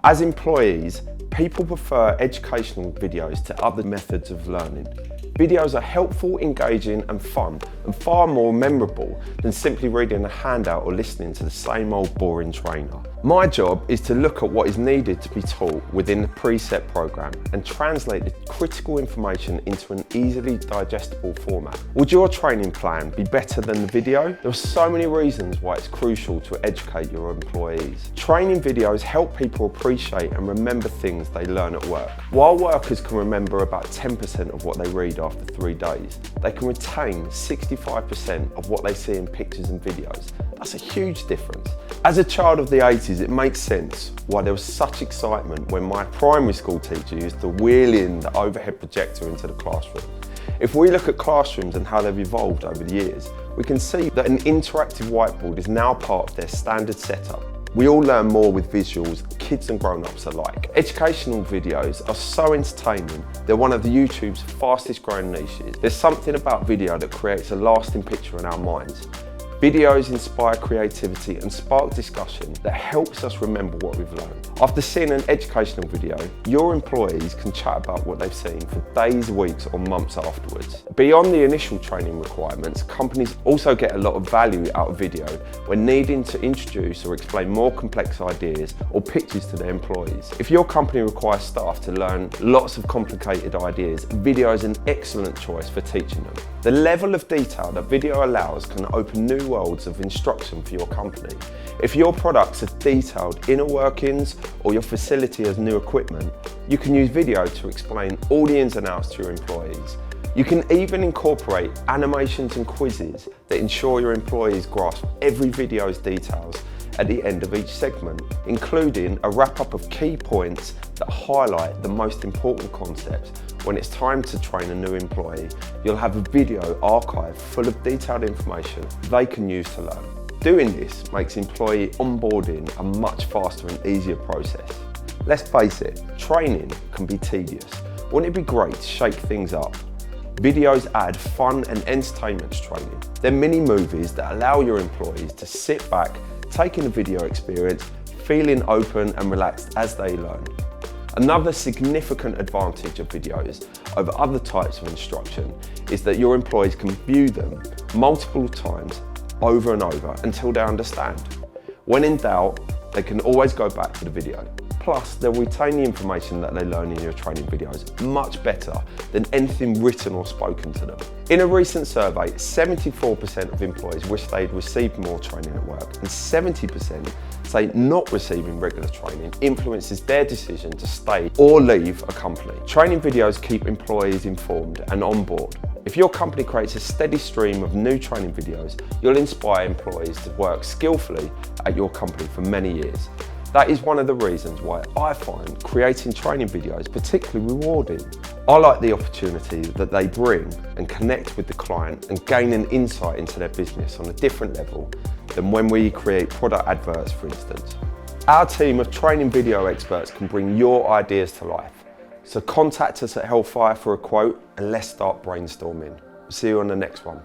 As employees, people prefer educational videos to other methods of learning. Videos are helpful, engaging and fun, and far more memorable than simply reading a handout or listening to the same old boring trainer. My job is to look at what is needed to be taught within the preset program and translate the critical information into an easily digestible format. Would your training plan be better than the video? There are so many reasons why it's crucial to educate your employees. Training videos help people appreciate and remember things they learn at work. While workers can remember about 10% of what they read after 3 days, they can retain 65% of what they see in pictures and videos. That's a huge difference. As a child of the 80s, it makes sense why there was such excitement when my primary school teacher used to wheel in the overhead projector into the classroom. If we look at classrooms and how they've evolved over the years, we can see that an interactive whiteboard is now part of their standard setup. We all learn more with visuals, kids and grown-ups alike. Educational videos are so entertaining, they're one of the YouTube's fastest growing niches. There's something about video that creates a lasting picture in our minds. Videos inspire creativity and spark discussion that helps us remember what we've learned. After seeing an educational video, your employees can chat about what they've seen for days, weeks or months afterwards. Beyond the initial training requirements, companies also get a lot of value out of video when needing to introduce or explain more complex ideas or pictures to their employees. If your company requires staff to learn lots of complicated ideas, video is an excellent choice for teaching them. The level of detail that video allows can open new worlds of instruction for your company. If your products are detailed inner workings or your facility has new equipment, you can use video to explain all the ins and outs to your employees. You can even incorporate animations and quizzes that ensure your employees grasp every video's details at the end of each segment, including a wrap-up of key points that highlight the most important concepts. When it's time to train a new employee, you'll have a video archive full of detailed information they can use to learn. Doing this makes employee onboarding a much faster and easier process. Let's face it, training can be tedious. Wouldn't it be great to shake things up? Videos add fun and entertainment to training. They're mini movies that allow your employees to sit back, take in the video experience, feeling open and relaxed as they learn. Another significant advantage of videos over other types of instruction is that your employees can view them multiple times over and over until they understand. When in doubt, they can always go back to the video. Plus, they'll retain the information that they learn in your training videos much better than anything written or spoken to them. In a recent survey, 74% of employees wish they'd received more training at work, and 70% say not receiving regular training influences their decision to stay or leave a company. Training videos keep employees informed and on board. If your company creates a steady stream of new training videos, you'll inspire employees to work skillfully at your company for many years. That is one of the reasons why I find creating training videos particularly rewarding. I like the opportunity that they bring and connect with the client and gain an insight into their business on a different level than when we create product adverts, for instance. Our team of training video experts can bring your ideas to life. So contact us at Hellfire for a quote and let's start brainstorming. See you on the next one.